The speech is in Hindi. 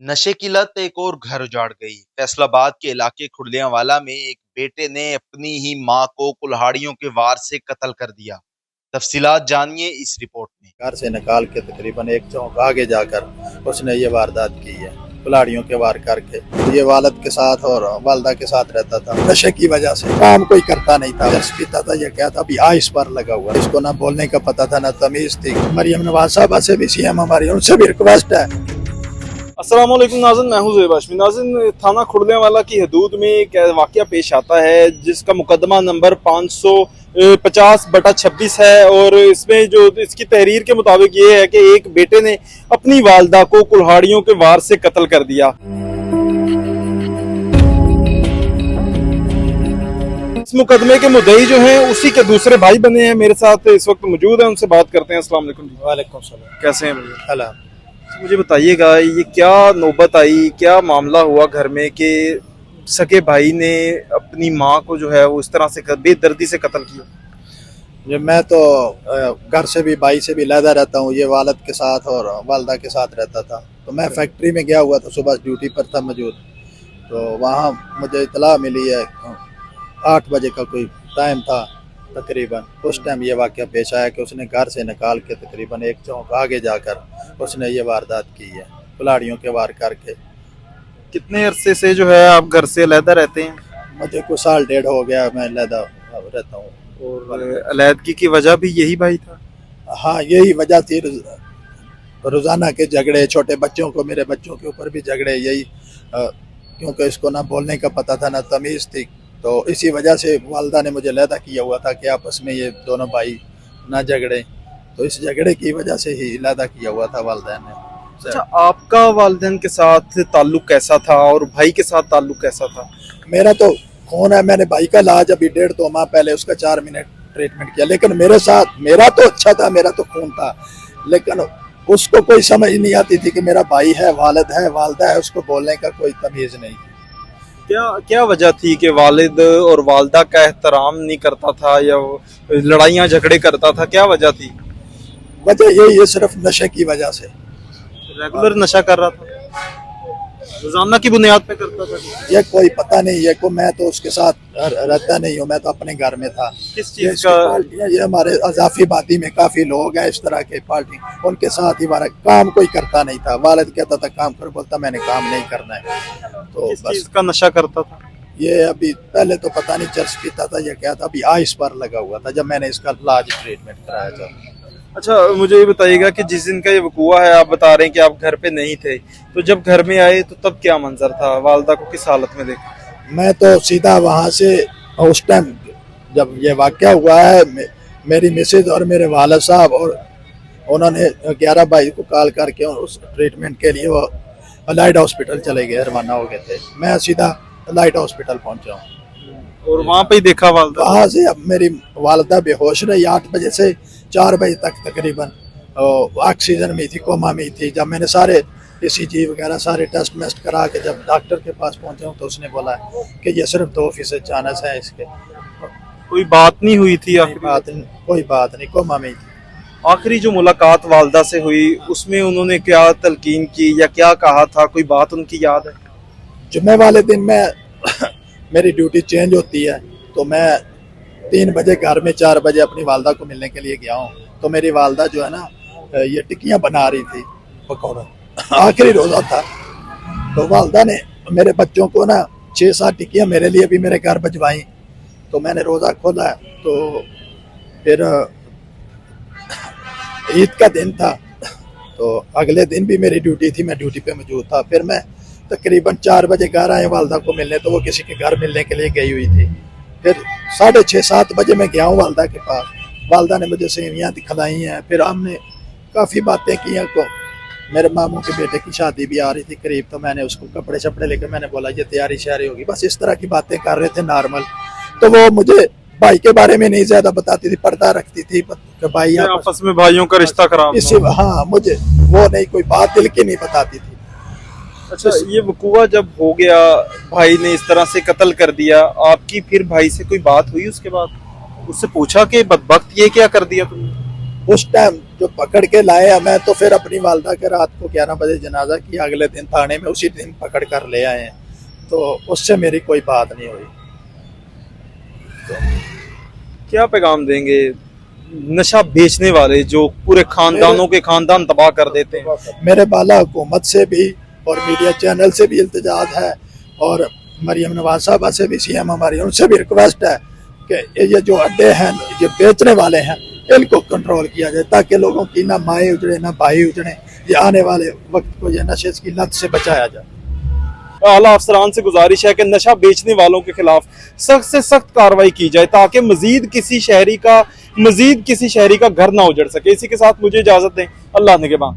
नशे की लत एक और घर उजाड़ गई। फैसलाबाद के इलाके खुर्लियांवाला में एक बेटे ने अपनी ही मां को कुल्हाड़ियों के वार से कत्ल कर दिया। तफसीलात जानिए इस रिपोर्ट में। घर से निकाल के तकरीबन एक चौक आगे जाकर उसने ये वारदात की है, कुल्हाड़ियों के वार करके। ये वालिद के साथ और वालदा के साथ रहता था। नशे की वजह से काम कोई करता नहीं था, बस पीता था। ये क्या था, अभी आइस पर लगा हुआ, इसको ना बोलने का पता था ना तमीज थी। मरियम नवाज साहबा से भी सीएम हमारी, उनसे भी रिक्वेस्ट है। अस्सलाम वालेकुम नाज़रीन, मैं हूं ज़ुहैब हाशमी। नाज़रीन, थाना खुर्लियांवाला की हदूद में एक वाक़या पेश आता है जिसका मुकदमा नंबर 550/26 है और इसमें जो इसकी तहरीर के मुताबिक ये है कि एक बेटे ने अपनी वालदा को कुल्हाड़ियों के वार से कत्ल कर दिया। इस मुकदमे के मुद्दई जो हैं उसी के दूसरे भाई बने हैं, मेरे साथ इस वक्त मौजूद हैं, उनसे बात करते हैं। अस्सलाम वालेकुम। वालेकुम सलाम। कैसे हैं भैया? अला मुझे बताइएगा, ये क्या नौबत आई, क्या मामला हुआ घर में कि सके भाई ने अपनी माँ को जो है वो इस तरह से बेदर्दी से कत्ल किया? जब मैं तो घर से भी भाई से भी लहदा रहता हूँ, ये वालिद के साथ और वालदा के साथ रहता था। तो मैं फैक्ट्री में गया हुआ था, सुबह ड्यूटी पर था मौजूद। तो वहाँ मुझे इतला मिली है, 8 बजे का कोई टाइम था तकरीबन। उस टाइम ये वाक़या पेश आया कि उसने घर से निकाल के तकरीबन एक चौक आगे जाकर उसने ये वारदात की है, कुल्हाड़ियों के वार करके। कितने अरसे से जो है आप घर से अलहदा रहते हैं? मुझे कुछ साल डेढ़ हो गया मैं अलहदा रहता हूँ। और अलहदगी की वजह भी यही भाई था? हाँ, यही वजह थी। रोज़ाना के झगड़े, छोटे बच्चों को, मेरे बच्चों के ऊपर भी झगड़े, यही क्योंकि इसको ना बोलने का पता था ना तमीज़ थी। तो इसी वजह से वालदा ने मुझे लहदा किया हुआ था कि आपस में ये दोनों भाई ना झगड़े। तो इस झगड़े की वजह से ही लहदा किया हुआ था वालदा ने। अच्छा, आपका वालिदैन के साथ ताल्लुक कैसा था और भाई के साथ ताल्लुक कैसा था? मेरा तो खून है। मैंने भाई का इलाज अभी 1.5-2 माह पहले उसका 4 मिनट ट्रीटमेंट किया, लेकिन मेरे साथ मेरा तो अच्छा था, मेरा तो खून था। लेकिन उसको कोई समझ नहीं आती थी कि मेरा भाई है, वालिद है, वालदा है, उसको बोलने का कोई तमीज़ नहीं थी। क्या वजह थी कि वालिद और वालदा का एहतराम नहीं करता था या लड़ाइयाँ झगड़े करता था? क्या वजह थी? वजह यही है, सिर्फ नशे की वजह से। रेगुलर नशा कर रहा था, रोजाना की बुनियाद पे करता था? ये कोई पता नहीं, ये को मैं तो उसके साथ रहता नहीं हूँ, मैं तो अपने घर में था। किस चीज का? पार्टियाँ, ये हमारे अजाफी बादी में काफी लोग हैं इस तरह के पार्टी, उनके साथ ही हमारा काम कोई करता नहीं था। वालिद कहता था काम कर, बोलता मैंने काम नहीं करना है। तो किस बस चीज का नशा करता था? ये अभी पहले तो पता नहीं चर्च पीता था, ये क्या था, अभी आइस पर लगा हुआ था जब मैंने इसका इलाज ट्रीटमेंट कराया था। अच्छा, मुझे ये बताइएगा कि जिस दिन का ये वकूआ है, आप बता रहे हैं कि आप घर पे नहीं थे, तो जब घर में आए तो तब क्या मंजर था? वालदा को किस हालत में देखा? मैं तो सीधा वहाँ से, उस टाइम जब ये वाक़या हुआ है, मेरी मिसेज और मेरे वालिद साहब और उन्होंने 11 बाई को कॉल करके उस ट्रीटमेंट के लिए वो लाइट हॉस्पिटल चले गए, रवाना हो गए थे। मैं सीधा लाइट हॉस्पिटल पहुँचा हूँ और वहाँ पे ही देखा वालदा? वहाँ से अब मेरी वालदा बेहोश रही 8 बजे से 4 बजे तक तकरीबन ऑक्सीजन में थी, कोमा में थी। जब मैंने सारे ECG वगैरह सारे टेस्ट मेस्ट करा के जब डॉक्टर के पास पहुंचा हूँ तो उसने बोला कि ये सिर्फ 2% चांस है इसके। कोई बात नहीं हुई थी? कोई बात नहीं, कोमा में ही थी। आखिरी जो मुलाकात वालदा से हुई उसमें उन्होंने क्या तलकीन की या क्या कहा था? कोई बात उनकी याद है? जुम्मे वाले दिन मैं मेरी ड्यूटी चेंज होती है, तो मैं 3 बजे घर में 4 बजे अपनी वालदा को मिलने के लिए गया हूँ। तो मेरी वालदा जो है ना, ये टिक्कियाँ बना रही थी, पकौड़ा, आखिरी रोज़ा था। तो वालदा ने मेरे बच्चों को ना 6-7 टिक्कियाँ मेरे लिए भी मेरे घर भिजवाई। तो मैंने रोज़ा खोला, तो फिर ईद का दिन था, तो अगले दिन भी मेरी ड्यूटी थी, मैं ड्यूटी पे मौजूद था। फिर मैं तकरीबन 4 बजे घर आए वालदा को मिलने, तो वो किसी के घर मिलने के लिए गई हुई थी। फिर 6:30-7 बजे मैं गया हूँ वालदा के पास। वालदा ने मुझे सेवियाँ दिखलाई हैं, फिर हमने काफ़ी बातें की हैं। को मेरे मामू के बेटे की शादी भी आ रही थी करीब, तो मैंने उसको कपड़े शपड़े लेकर मैंने बोला ये तैयारी श्यारी होगी, बस इस तरह की बातें कर रहे थे नॉर्मल। तो वो मुझे भाई के बारे में नहीं ज़्यादा बताती थी, पर्दा रखती थी कि भाई आपस में भाइयों का रिश्ता खराब। हाँ, मुझे वो नहीं, कोई बात दिल की नहीं बताती थी। अच्छा, ये वकूआ जब हो गया, भाई ने इस तरह से कत्ल कर दिया, आपकी फिर भाई से कोई बात हुई उसके बाद? उससे पूछा कि बदबख्त ये क्या कर दिया तुमने? उस टाइम जो पकड़ के लाए हमें, तो फिर अपनी वालदा के रात को 11 बजे जनाजा किया, अगले दिन थाने में उसी दिन पकड़ कर ले आए हैं, तो उससे मेरी कोई बात नहीं हुई। क्या पैगाम देंगे नशा बेचने वाले जो पूरे खानदानों के खानदान तबाह कर देते हैं? मेरे बाला हुकूमत से भी और मीडिया चैनल से भी इल्तिजात है, और मरियम नवाज साहबा से भी, सीएम हमारी, उनसे भी रिक्वेस्ट है कि ये जो अड्डे हैं, ये बेचने वाले हैं, इनको कंट्रोल किया जाए, ताकि लोगों की ना माएँ उजड़े ना भाई उजड़े, ये आने वाले वक्त को ये नशे की लत से बचाया जाए। आला अफसरान से गुजारिश है कि नशा बेचने वालों के खिलाफ सख्त से सख्त कार्रवाई की जाए, ताकि मजीद किसी शहरी का घर ना उजड़ सके। इसी के साथ मुझे इजाजत दें। अल्लाह निगहबान।